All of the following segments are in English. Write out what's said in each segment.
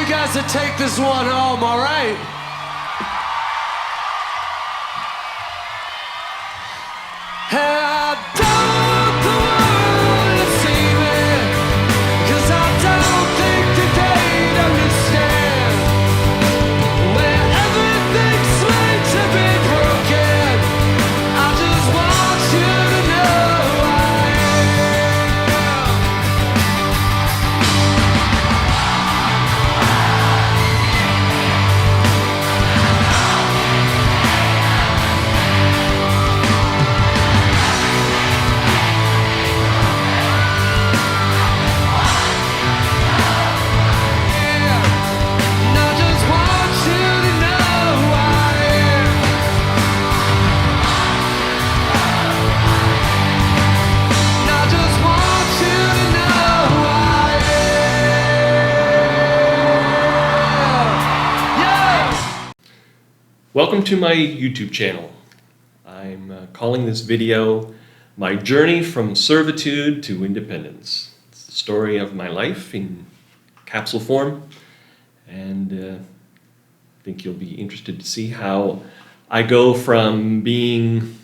you guys to take this one home, all right? I don't wanna see me, 'cause I don't think that they'd understand. When everything's meant to be broken, I just want you to know I am. And I just want you to know I am. And I just want you to know I am. Yeah. Welcome to my YouTube channel. I'm calling this video My Journey from Servitude to Independence. It's the story of my life in capsule form, and I think you'll be interested to see how I go from being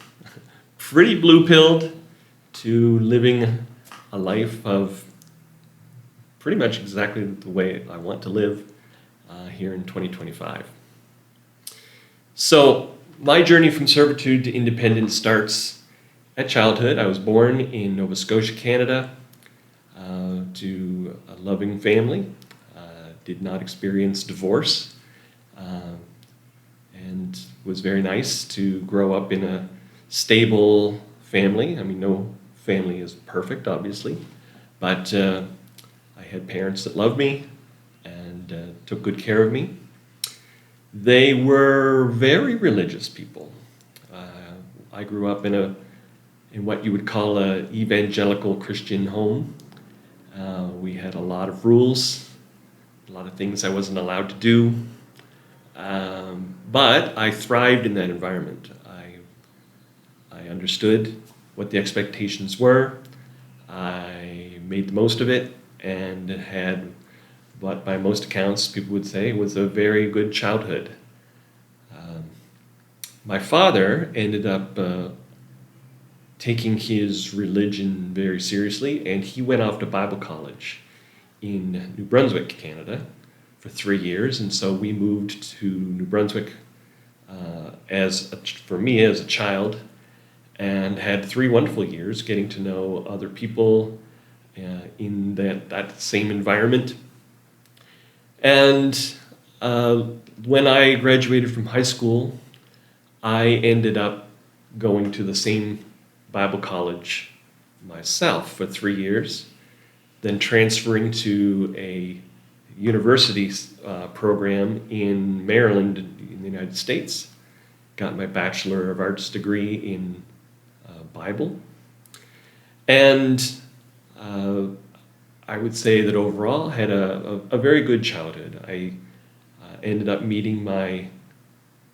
pretty blue-pilled to living a life of pretty much exactly the way I want to live here in 2025. So, my journey from servitude to independence starts at childhood. I was born in Nova Scotia, Canada, to a loving family. Did not experience divorce, and was very nice to grow up in a stable family. I mean, no family is perfect, obviously, but I had parents that loved me and took good care of me. They were very religious people. I grew up in what you would call an evangelical Christian home. We had a lot of rules, a lot of things I wasn't allowed to do, but I thrived in that environment. I understood what the expectations were. I made the most of it and had what by most accounts people would say was a very good childhood. My father ended up taking his religion very seriously, and he went off to Bible college in New Brunswick, Canada, for 3 years, and so we moved to New Brunswick for me as a child, and had 3 wonderful years getting to know other people in that same environment. And when I graduated from high school, I ended up going to the same Bible college myself for 3 years, then transferring to a university program in Maryland in the United States. Got my Bachelor of Arts degree in Bible. And I would say that overall I had a very good childhood. I ended up meeting my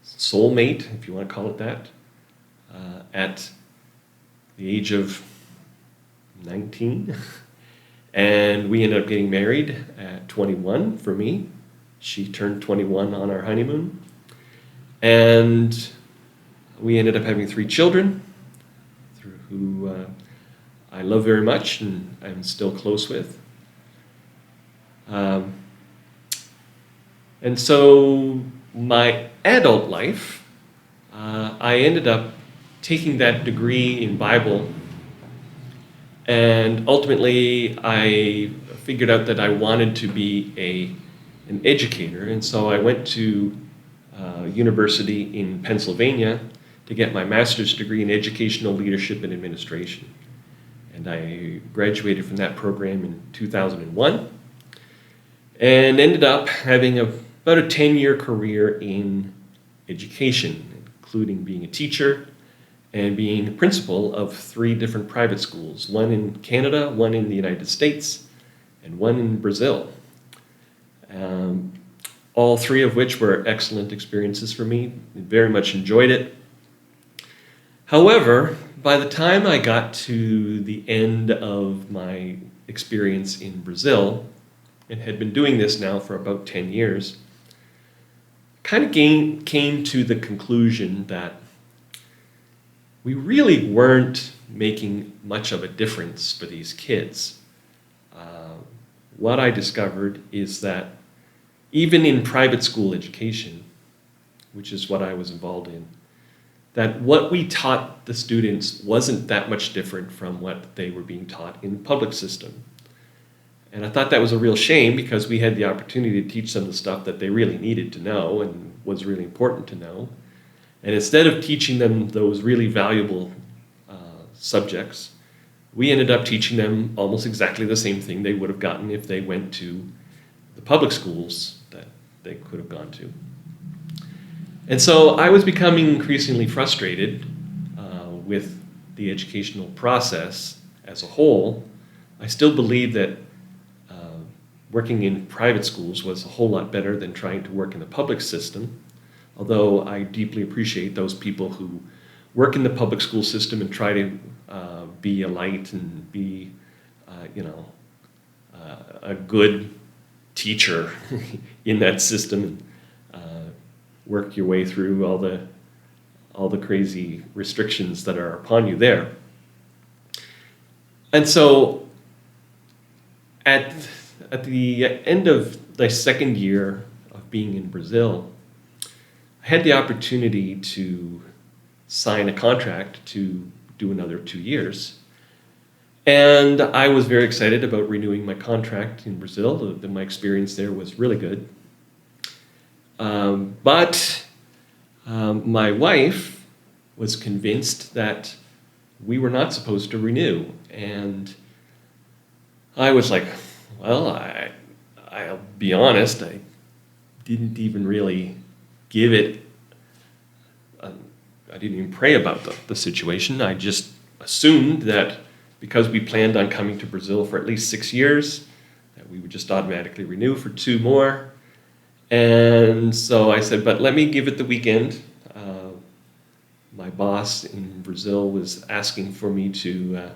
soulmate, if you want to call it that, at the age of 19. And we ended up getting married at 21 for me. She turned 21 on our honeymoon. And we ended up having 3 children who I love very much and I'm still close with. And so my adult life, I ended up taking that degree in Bible, and ultimately I figured out that I wanted to be an educator, and so I went to university in Pennsylvania to get my master's degree in educational leadership and administration. And I graduated from that program in 2001 and ended up having about a 10-year career in education, including being a teacher and being a principal of 3 different private schools, one in Canada, one in the United States, and one in Brazil. All 3 of which were excellent experiences for me. I very much enjoyed it. However, by the time I got to the end of my experience in Brazil, and had been doing this now for about 10 years, kind of came to the conclusion that we really weren't making much of a difference for these kids. What I discovered is that even in private school education, which is what I was involved in, that what we taught the students wasn't that much different from what they were being taught in the public system. And I thought that was a real shame because we had the opportunity to teach them the stuff that they really needed to know and was really important to know. And instead of teaching them those really valuable subjects, we ended up teaching them almost exactly the same thing they would have gotten if they went to the public schools that they could have gone to. And so I was becoming increasingly frustrated with the educational process as a whole. I still believe that working in private schools was a whole lot better than trying to work in the public system, although I deeply appreciate those people who work in the public school system and try to be a light and be, a good teacher in that system, and work your way through all the crazy restrictions that are upon you there. And so at the end of the second year of being in Brazil, I had the opportunity to sign a contract to do another 2 years. And I was very excited about renewing my contract in Brazil. My experience there was really good. But my wife was convinced that we were not supposed to renew. And I was like, well, I'll be honest, I didn't even really give it, I didn't even pray about the situation. I just assumed that because we planned on coming to Brazil for at least 6 years, that we would just automatically renew for 2 more. And so I said, but let me give it the weekend. My boss in Brazil was asking for me to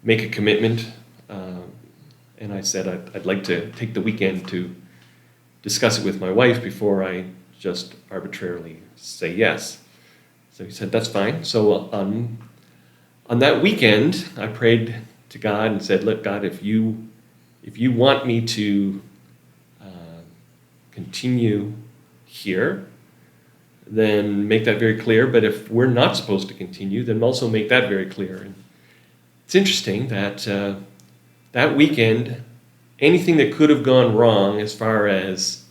make a commitment. And I said I'd like to take the weekend to discuss it with my wife before I just arbitrarily say yes. So he said, that's fine. So on that weekend, I prayed to God and said, look, God, if you want me to continue here, then make that very clear. But if we're not supposed to continue, then also make that very clear. And it's interesting that that weekend, anything that could have gone wrong as far as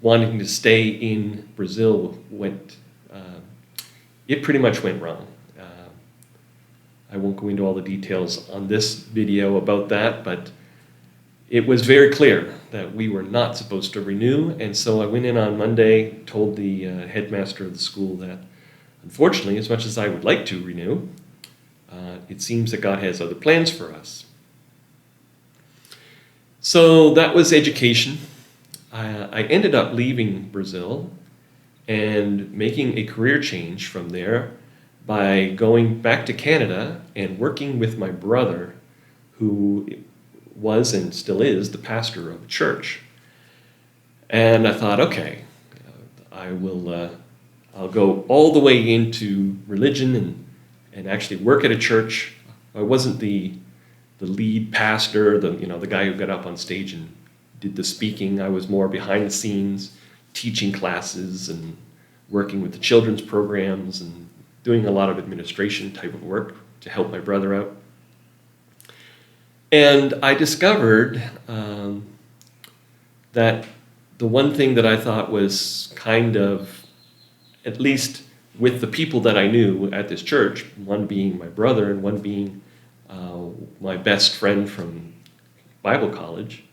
wanting to stay in Brazil it pretty much went wrong. I won't go into all the details on this video about that, but it was very clear that we were not supposed to renew. And so I went in on Monday, told the headmaster of the school that, unfortunately, as much as I would like to renew, it seems that God has other plans for us. So that was education. I ended up leaving Brazil and making a career change from there by going back to Canada and working with my brother, who was and still is the pastor of a church. And I thought, okay, I'll go all the way into religion and actually work at a church. I wasn't the lead pastor, the guy who got up on stage and did the speaking. I was more behind the scenes, teaching classes and working with the children's programs and doing a lot of administration type of work to help my brother out. And I discovered that the one thing that I thought was kind of, at least with the people that I knew at this church, one being my brother and one being my best friend from Bible college,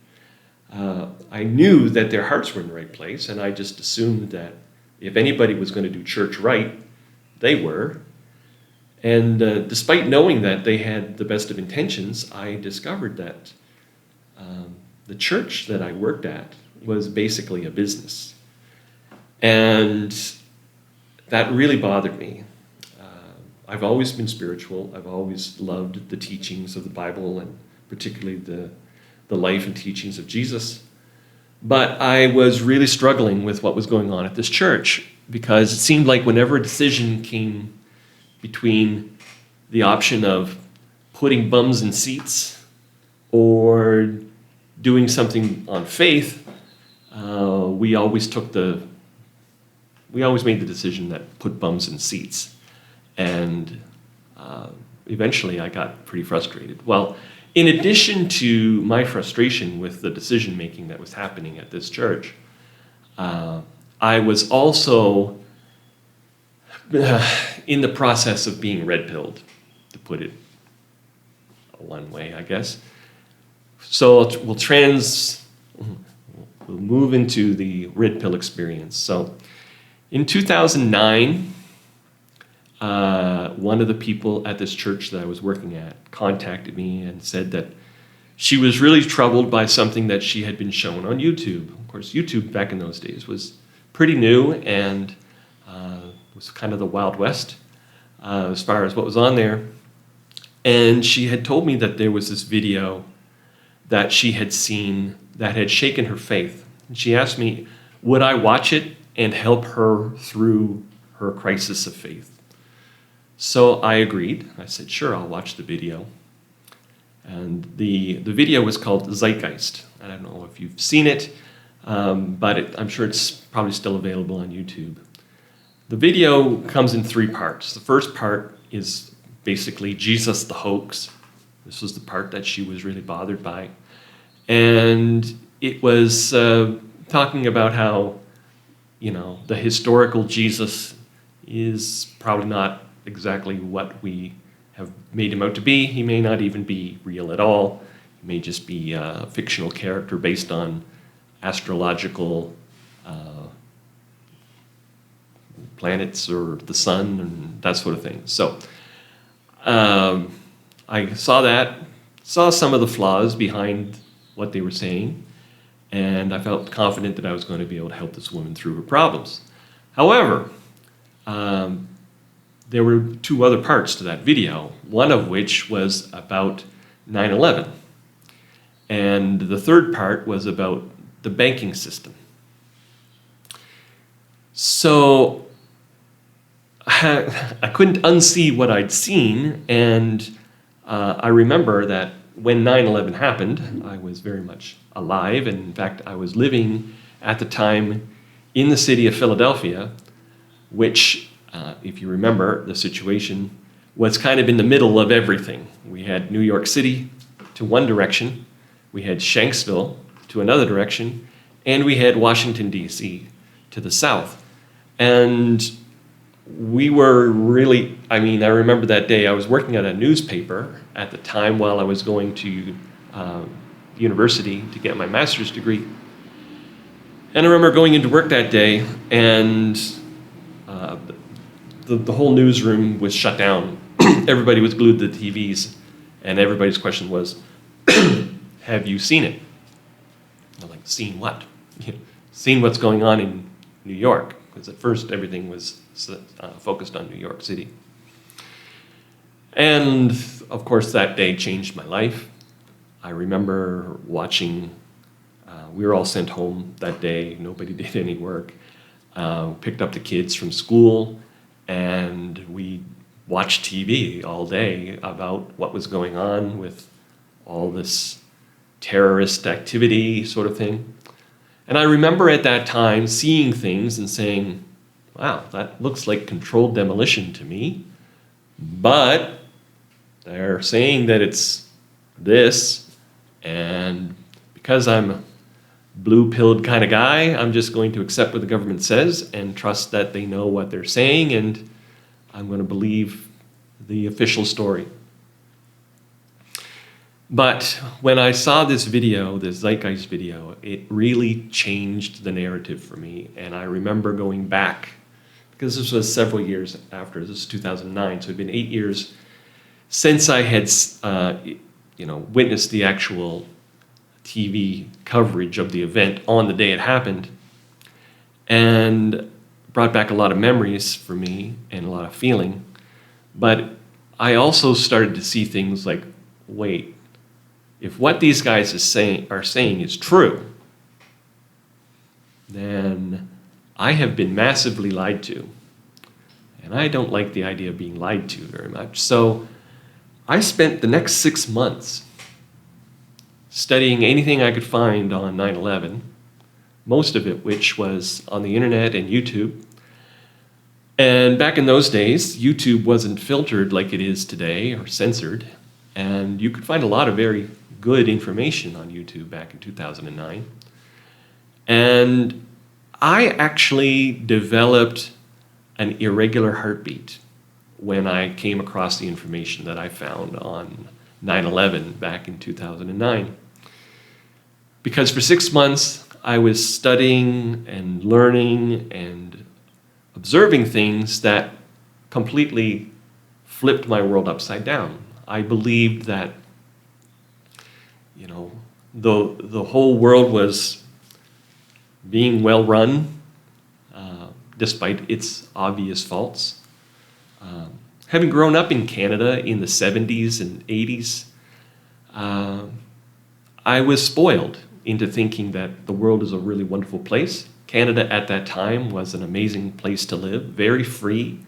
I knew that their hearts were in the right place, and I just assumed that if anybody was going to do church right, they were. And despite knowing that they had the best of intentions, I discovered that the church that I worked at was basically a business. And that really bothered me. I've always been spiritual. I've always loved the teachings of the Bible, and particularly the the life and teachings of Jesus. But I was really struggling with what was going on at this church, because it seemed like whenever a decision came between the option of putting bums in seats or doing something on faith, we always made the decision that put bums in seats. And eventually I got pretty frustrated. Well, in addition to my frustration with the decision making that was happening at this church, I was also in the process of being red-pilled, to put it one way, I guess. So we'll move into the red pill experience. So in 2009, one of the people at this church that I was working at contacted me and said that she was really troubled by something that she had been shown on YouTube. Of course, YouTube back in those days was pretty new and was kind of the Wild West as far as what was on there. And she had told me that there was this video that she had seen that had shaken her faith. And she asked me, would I watch it and help her through her crisis of faith? So I agreed. I said, sure, I'll watch the video. And the video was called Zeitgeist. I don't know if you've seen it, but I'm sure it's probably still available on YouTube. The video comes in 3 parts. The first part is basically Jesus the hoax. This was the part that she was really bothered by. And it was talking about how, the historical Jesus is probably not exactly what we have made him out to be. He may not even be real at all. He may just be a fictional character based on astrological planets or the sun and that sort of thing. So I saw some of the flaws behind what they were saying, and I felt confident that I was going to be able to help this woman through her problems. However, there were 2 other parts to that video, one of which was about 9/11. And the third part was about the banking system. So I couldn't unsee what I'd seen, and I remember that when 9/11 happened, I was very much alive, and in fact, I was living at the time in the city of Philadelphia, which, if you remember, the situation was kind of in the middle of everything. We had New York City to one direction, we had Shanksville to another direction, and we had Washington, D.C. to the south. And we were really, I remember that day I was working at a newspaper at the time while I was going to university to get my master's degree. And I remember going into work that day, and the whole newsroom was shut down. Everybody was glued to the TVs, and everybody's question was, have you seen it? I'm like, seen what? Seen what's going on in New York? Because at first everything was focused on New York City. And of course that day changed my life. I remember watching, we were all sent home that day, nobody did any work. Picked up the kids from school, and we watched TV all day about what was going on with all this terrorist activity sort of thing. And I remember at that time seeing things and saying, wow, that looks like controlled demolition to me, but they're saying that it's this, and because I'm a blue-pilled kind of guy, I'm just going to accept what the government says and trust that they know what they're saying, and I'm going to believe the official story. But when I saw this video, this Zeitgeist video, it really changed the narrative for me. And I remember going back, because this was several years after, this was 2009, so it had been 8 years since I had witnessed the actual TV coverage of the event on the day it happened, and brought back a lot of memories for me and a lot of feeling. But I also started to see things like, wait, if what these guys are saying is true, then I have been massively lied to. And I don't like the idea of being lied to very much. So I spent the next 6 months studying anything I could find on 9/11, most of it which was on the internet and YouTube. And back in those days, YouTube wasn't filtered like it is today or censored. And you could find a lot of very good information on YouTube back in 2009. And I actually developed an irregular heartbeat when I came across the information that I found on 9/11 back in 2009. Because for 6 months, I was studying and learning and observing things that completely flipped my world upside down. I believed that, the whole world was being well run, despite its obvious faults. Having grown up in Canada in the 70s and 80s, I was spoiled into thinking that the world is a really wonderful place. Canada at that time was an amazing place to live, very free.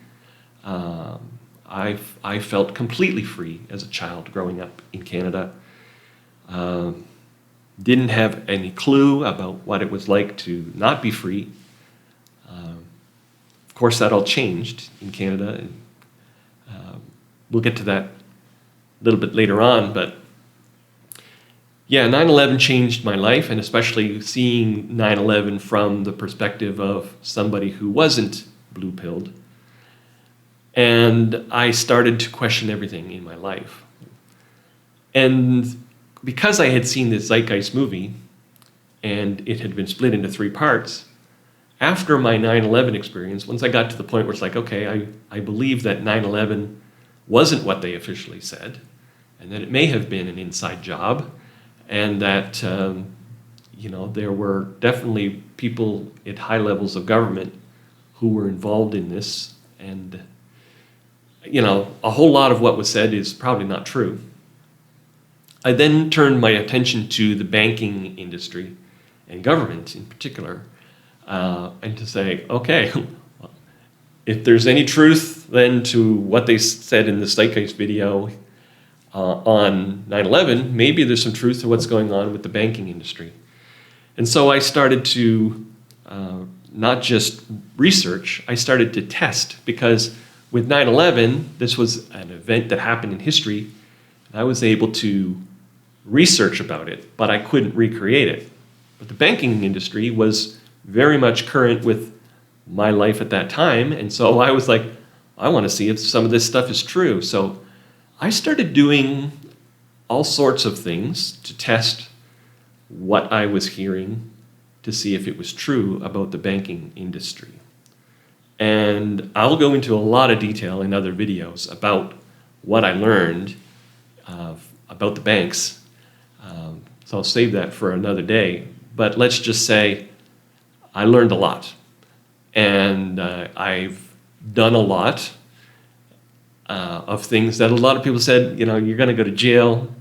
I felt completely free as a child growing up in Canada. Didn't have any clue about what it was like to not be free. Of course, that all changed in Canada. And, we'll get to that a little bit later on, but yeah, 9/11 changed my life, and especially seeing 9/11 from the perspective of somebody who wasn't blue-pilled. And I started to question everything in my life. And because I had seen this Zeitgeist movie, and it had been split into 3 parts, after my 9/11 experience, once I got to the point where it's like, okay, I believe that 9/11 wasn't what they officially said, and that it may have been an inside job, and that there were definitely people at high levels of government who were involved in this, and a whole lot of what was said is probably not true. I then turned my attention to the banking industry and government in particular, and to say, okay, if there's any truth then to what they said in the Zeitgeist video on 9/11, maybe there's some truth to what's going on with the banking industry. And so I started to not just research, I started to test, because with 9/11, this was an event that happened in history, and I was able to research about it, but I couldn't recreate it. But the banking industry was very much current with my life at that time, and so I was like, I want to see if some of this stuff is true. So I started doing all sorts of things to test what I was hearing, to see if it was true about the banking industry. And I'll go into a lot of detail in other videos about what I learned about the banks. So I'll save that for another day. But let's just say I learned a lot. And I've done a lot of things that a lot of people said, you're going to go to jail.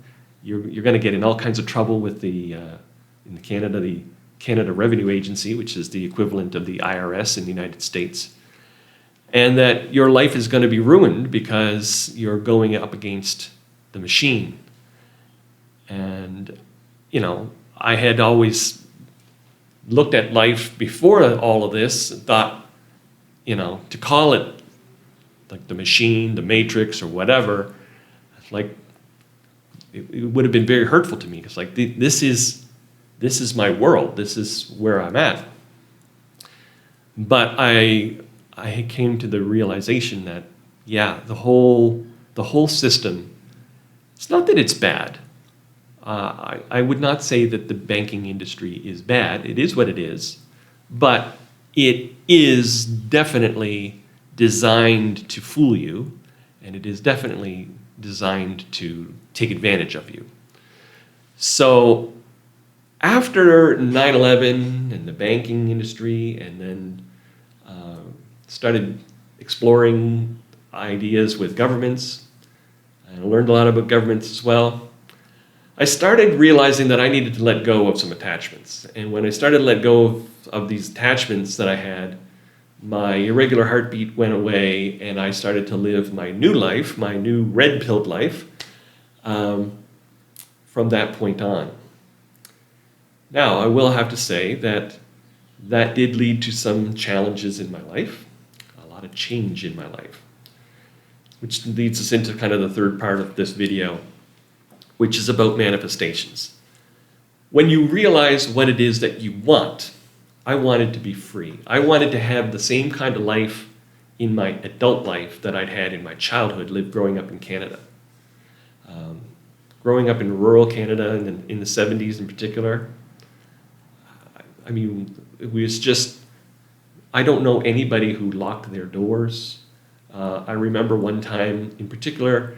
You're going to get in all kinds of trouble with in Canada, the Canada Revenue Agency, which is the equivalent of the IRS in the United States. And that your life is going to be ruined because you're going up against the machine. And, I had always looked at life before all of this and thought, to call it like the machine, the matrix, or whatever, like it would have been very hurtful to me. It's like, this is my world. This is where I'm at. But I came to the realization that, yeah, the whole system, it's not that it's bad. I would not say that the banking industry is bad. It is what it is. But it is definitely designed to fool you, and it is definitely designed to take advantage of you. So after 9/11 and the banking industry, and then started exploring ideas with governments, and I learned a lot about governments as well, I started realizing that I needed to let go of some attachments. And when I started to let go of these attachments that I had, my irregular heartbeat went away, and I started to live my new life, my new red-pilled life, from that point on. Now, I will have to say that that did lead to some challenges in my life, a lot of change in my life, which leads us into kind of the third part of this video, which is about manifestations. When you realize what it is that you want, I wanted to be free. I wanted to have the same kind of life in my adult life that I'd had in my childhood, growing up in Canada. Growing up in rural Canada in the 70s in particular, I mean, it was just, I don't know anybody who locked their doors. I remember one time in particular,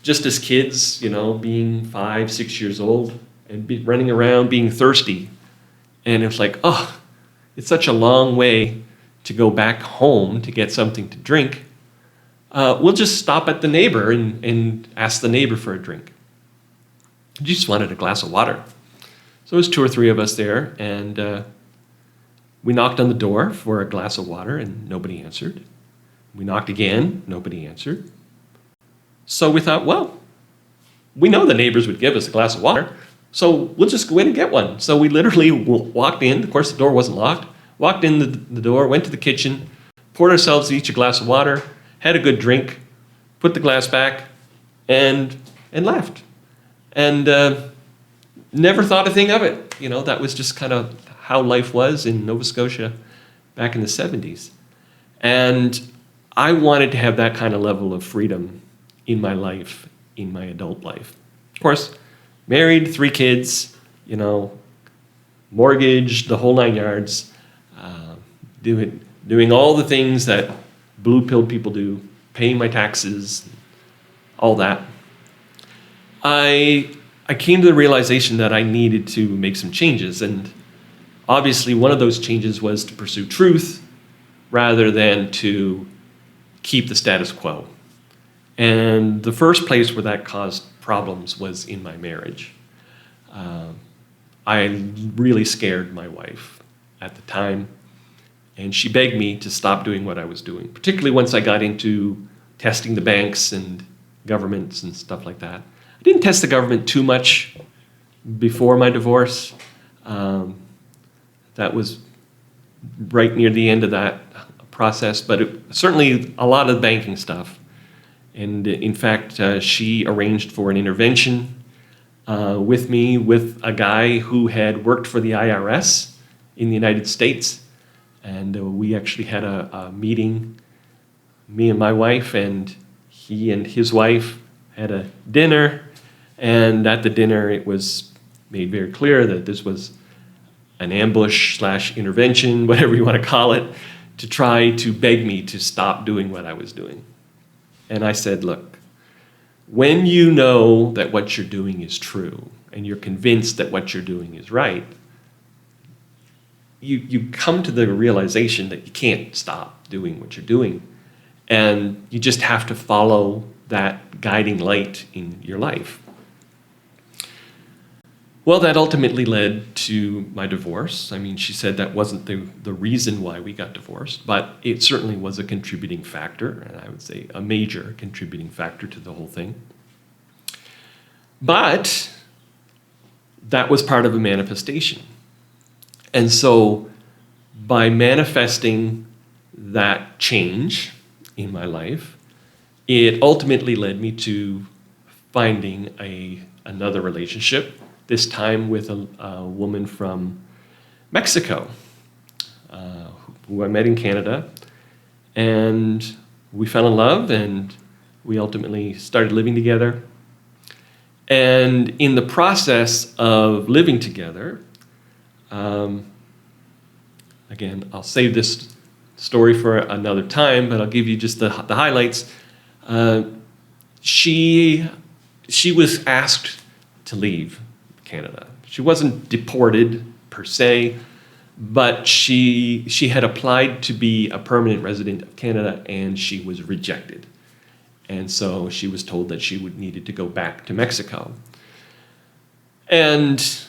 just as kids, being 5, 6 years old and running around being thirsty. And it's like, oh, it's such a long way to go back home to get something to drink. We'll just stop at the neighbor and ask the neighbor for a drink. I just wanted a glass of water. So it was 2 or 3 of us there, and we knocked on the door for a glass of water, and nobody answered. We knocked again, nobody answered. So we thought, well, we know the neighbors would give us a glass of water, so we'll just go in and get one. So we literally walked in. Of course, the door wasn't locked. Walked in the door, went to the kitchen, poured ourselves each a glass of water, had a good drink, put the glass back, and left. And never thought a thing of it. That was just kind of how life was in Nova Scotia back in the 70s. And I wanted to have that kind of level of freedom in my life, in my adult life. Of course, married, 3 kids, mortgage, the whole 9 yards, doing all the things that blue-pilled people do, paying my taxes, all that. I came to the realization that I needed to make some changes, and obviously one of those changes was to pursue truth rather than to keep the status quo. And the first place where that caused problems was in my marriage. I really scared my wife at the time, and she begged me to stop doing what I was doing, particularly once I got into testing the banks and governments and stuff like that. I didn't test the government too much before my divorce. That was right near the end of that process, but certainly a lot of banking stuff. And in fact, she arranged for an intervention with me, with a guy who had worked for the IRS in the United States. And we actually had a meeting, me and my wife, and he and his wife had a dinner. And at the dinner, it was made very clear that this was an ambush/intervention, whatever you want to call it, to try to beg me to stop doing what I was doing. And I said, look, when you know that what you're doing is true and you're convinced that what you're doing is right, you come to the realization that you can't stop doing what you're doing. And you just have to follow that guiding light in your life. Well, that ultimately led to my divorce. I mean, she said that wasn't the reason why we got divorced, but it certainly was a contributing factor, and I would say a major contributing factor to the whole thing. But that was part of a manifestation. And so by manifesting that change in my life, it ultimately led me to finding another relationship, this time with a woman from Mexico, who I met in Canada. And we fell in love, and we ultimately started living together. And in the process of living together, again, I'll save this story for another time, but I'll give you just the highlights. She was asked to leave Canada. She wasn't deported per se, but she had applied to be a permanent resident of Canada, and she was rejected. And so she was told that she needed to go back to Mexico. And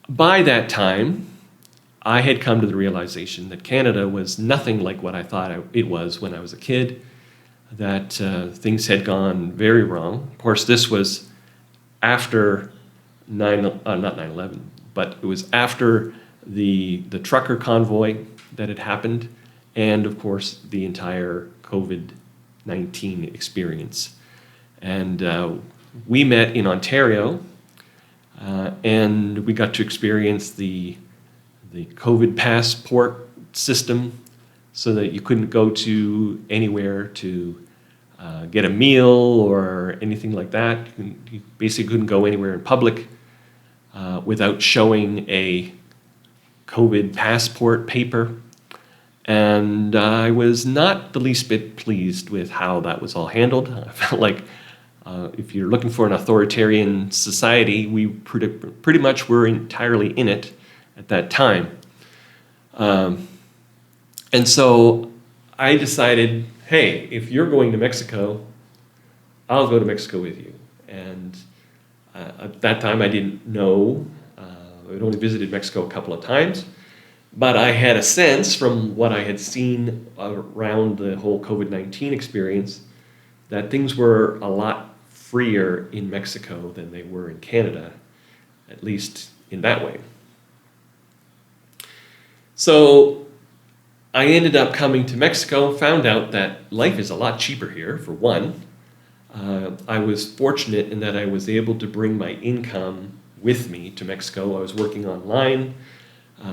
by that time, I had come to the realization that Canada was nothing like what I thought it was when I was a kid, that things had gone very wrong. Of course, this was after not 9/11, but it was after the trucker convoy that had happened, and of course the entire COVID-19 experience. And we met in Ontario, and we got to experience the COVID passport system, so that you couldn't go to anywhere to get a meal or anything like that. You basically couldn't go anywhere in public without showing a COVID passport paper. And I was not the least bit pleased with how that was all handled. I felt like if you're looking for an authoritarian society, we pretty much were entirely in it at that time. And so I decided, hey, if you're going to Mexico, I'll go to Mexico with you. And at that time, I didn't know. I'd only visited Mexico a couple of times. But I had a sense from what I had seen around the whole COVID-19 experience that things were a lot freer in Mexico than they were in Canada, at least in that way. So I ended up coming to Mexico, found out that life is a lot cheaper here, for one. I was fortunate in that I was able to bring my income with me to Mexico. I was working online.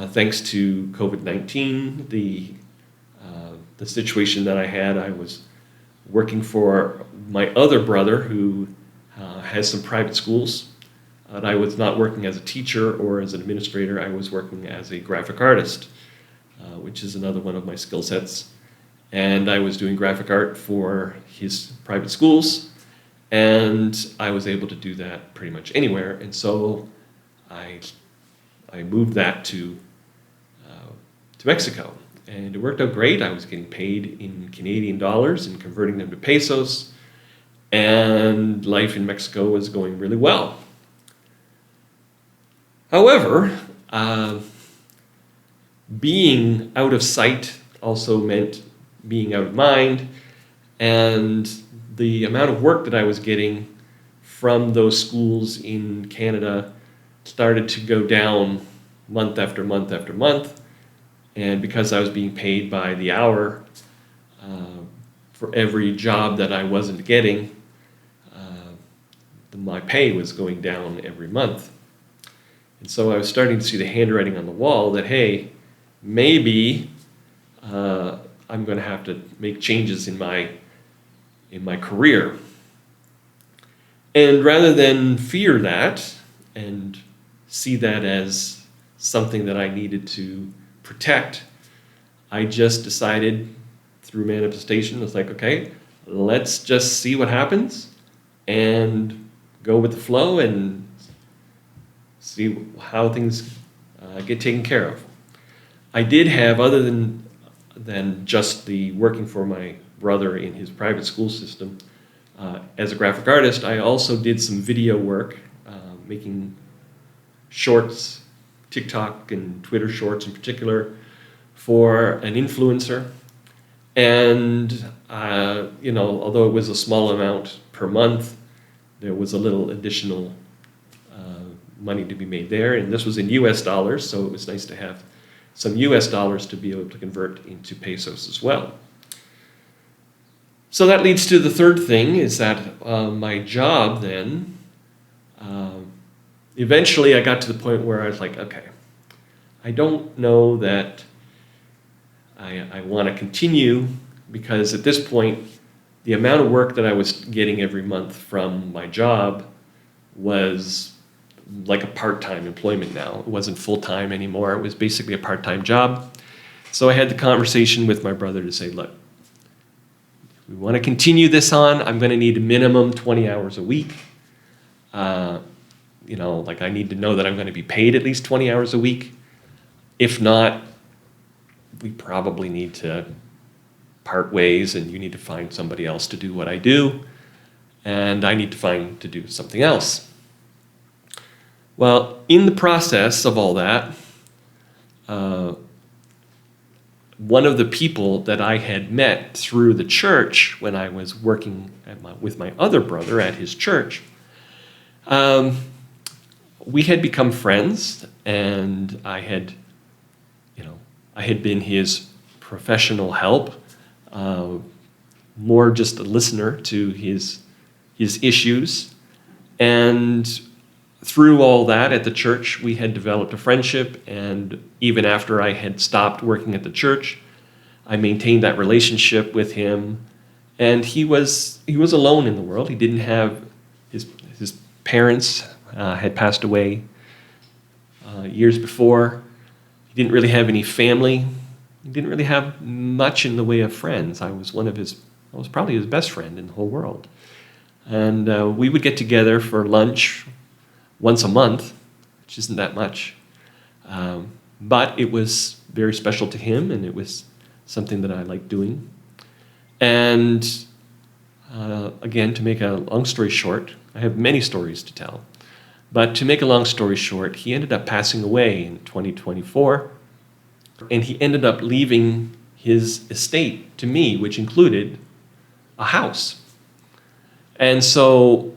Thanks to COVID-19, the situation that I had, I was working for my other brother who has some private schools. And I was not working as a teacher or as an administrator. I was working as a graphic artist, which is another one of my skill sets. And I was doing graphic art for his private schools, and I was able to do that pretty much anywhere. And so I moved that to Mexico, and it worked out great. I was getting paid in Canadian dollars and converting them to pesos, and life in Mexico was going really well. However, being out of sight also meant being out of mind, and the amount of work that I was getting from those schools in Canada started to go down month after month after month. And because I was being paid by the hour for every job that I wasn't getting, my pay was going down every month. And so I was starting to see the handwriting on the wall that, hey, maybe I'm going to have to make changes in my career. And rather than fear that and see that as something that I needed to protect, I just decided through manifestation, it's like, okay, let's just see what happens and go with the flow and see how things get taken care of. I did have, other than just the working for my brother in his private school system, as a graphic artist, I also did some video work, making shorts, TikTok and Twitter shorts in particular, for an influencer. And, although it was a small amount per month, there was a little additional money to be made there. And this was in US dollars, so it was nice to have some US dollars to be able to convert into pesos as well. So that leads to the third thing, is that my job then, eventually I got to the point where I was like, okay, I don't know that I want to continue, because at this point, the amount of work that I was getting every month from my job was like a part-time employment now. It wasn't full-time anymore. It was basically a part-time job. So I had the conversation with my brother to say, look, we want to continue this on. I'm going to need a minimum 20 hours a week. I need to know that I'm going to be paid at least 20 hours a week. If not, we probably need to part ways, and you need to find somebody else to do what I do, and I need to do something else. Well, in the process of all that, one of the people that I had met through the church when I was working with my other brother at his church, we had become friends, and I had been his professional help, more just a listener to his issues. And through all that at the church, we had developed a friendship, and even after I had stopped working at the church, I maintained that relationship with him. And he was alone in the world. He didn't have his parents had passed away years before. He didn't really have any family. He didn't really have much in the way of friends. I was probably his best friend in the whole world. And we would get together for lunch once a month, which isn't that much. But it was very special to him, and it was something that I liked doing. And again, to make a long story short, I have many stories to tell. But to make a long story short, he ended up passing away in 2024, and he ended up leaving his estate to me, which included a house. And so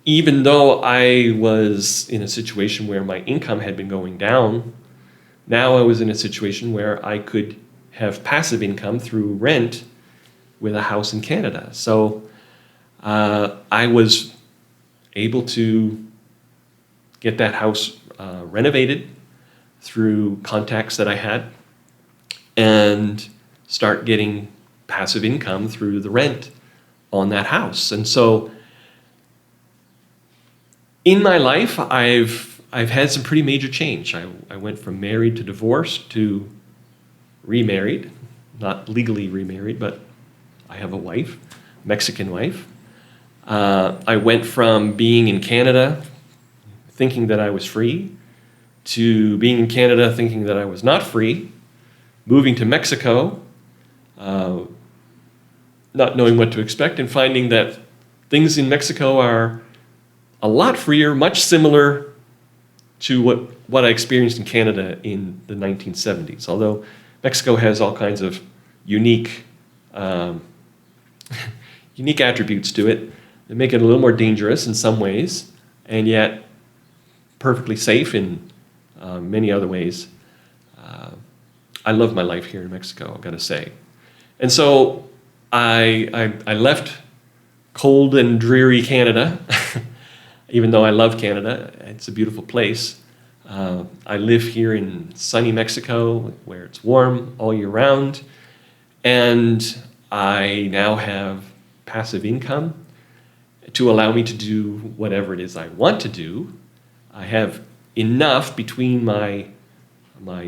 even though I was in a situation where my income had been going down, now I was in a situation where I could have passive income through rent with a house in Canada. So I was able to get that house renovated through contacts that I had and start getting passive income through the rent on that house. And so in my life, I've had some pretty major change. I went from married to divorced to remarried, not legally remarried, but I have a wife, Mexican wife. I went from being in Canada, thinking that I was free, to being in Canada, thinking that I was not free, moving to Mexico, not knowing what to expect, and finding that things in Mexico are a lot freer, much similar to what I experienced in Canada in the 1970s. Although Mexico has all kinds of unique attributes to it that make it a little more dangerous in some ways, and yet perfectly safe in many other ways. I love my life here in Mexico, I've got to say. And so I left cold and dreary Canada, even though I love Canada. It's a beautiful place. I live here in sunny Mexico, where it's warm all year round, and I now have passive income to allow me to do whatever it is I want to do. I have enough between my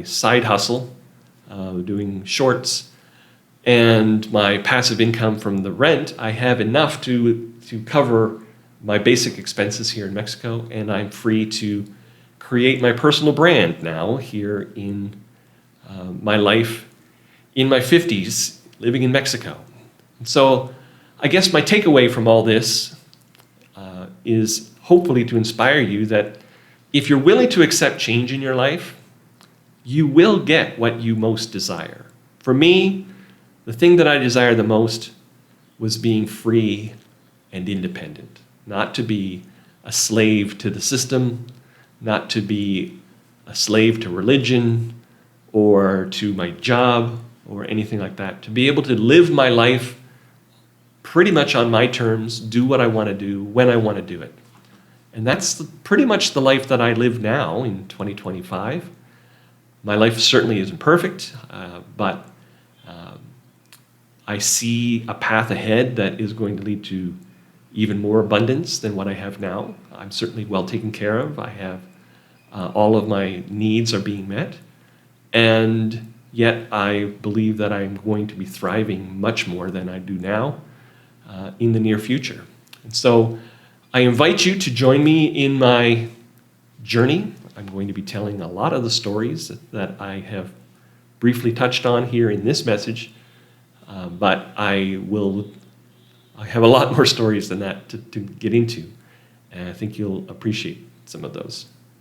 side hustle, doing shorts, and my passive income from the rent. I have enough to cover my basic expenses here in Mexico, and I'm free to create my personal brand now here in my life in my 50s, living in Mexico. And so I guess my takeaway from all this is hopefully to inspire you that if you're willing to accept change in your life, you will get what you most desire. For me, the thing that I desired the most was being free and independent, not to be a slave to the system, not to be a slave to religion or to my job or anything like that. To be able to live my life pretty much on my terms, do what I want to do when I want to do it. And that's pretty much the life that I live now in 2025. My life certainly isn't perfect, but I see a path ahead that is going to lead to even more abundance than what I have now. I'm certainly well taken care of. I have all of my needs are being met. And yet I believe that I'm going to be thriving much more than I do now in the near future. And so I invite you to join me in my journey. I'm going to be telling a lot of the stories that I have briefly touched on here in this message, but I have a lot more stories than that to get into, and I think you'll appreciate some of those.